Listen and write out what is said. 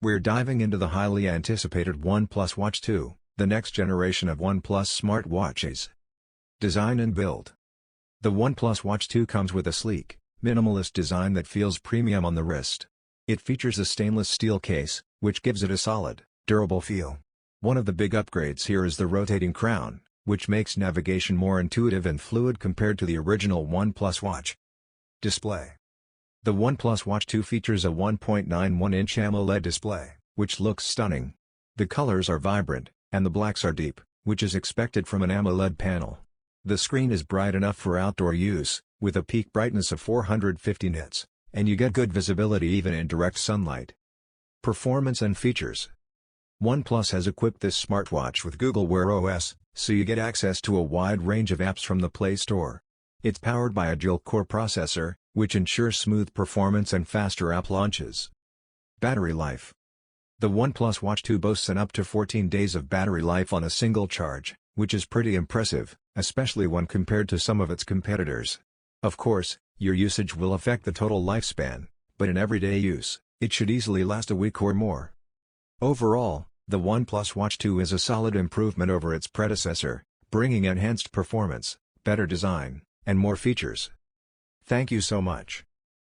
We're diving into the highly anticipated OnePlus Watch 2, the next generation of OnePlus smartwatches. Design and build. The OnePlus Watch 2 comes with a sleek, minimalist design that feels premium on the wrist. It features a stainless steel case, which gives it a solid, durable feel. One of the big upgrades here is the rotating crown, which makes navigation more intuitive and fluid compared to the original OnePlus Watch. Display. The OnePlus Watch 2 features a 1.91-inch AMOLED display, which looks stunning. The colors are vibrant, and the blacks are deep, which is expected from an AMOLED panel. The screen is bright enough for outdoor use, with a peak brightness of 450 nits, and you get good visibility even in direct sunlight. Performance and features. OnePlus has equipped this smartwatch with Google Wear OS, so you get access to a wide range of apps from the Play Store. It's powered by a dual-core processor, which ensures smooth performance and faster app launches. Battery life. The OnePlus Watch 2 boasts an up to 14 days of battery life on a single charge, which is pretty impressive, especially when compared to some of its competitors. Of course, your usage will affect the total lifespan, but in everyday use, it should easily last a week or more. Overall, the OnePlus Watch 2 is a solid improvement over its predecessor, bringing enhanced performance, better design, and more features. Thank you so much.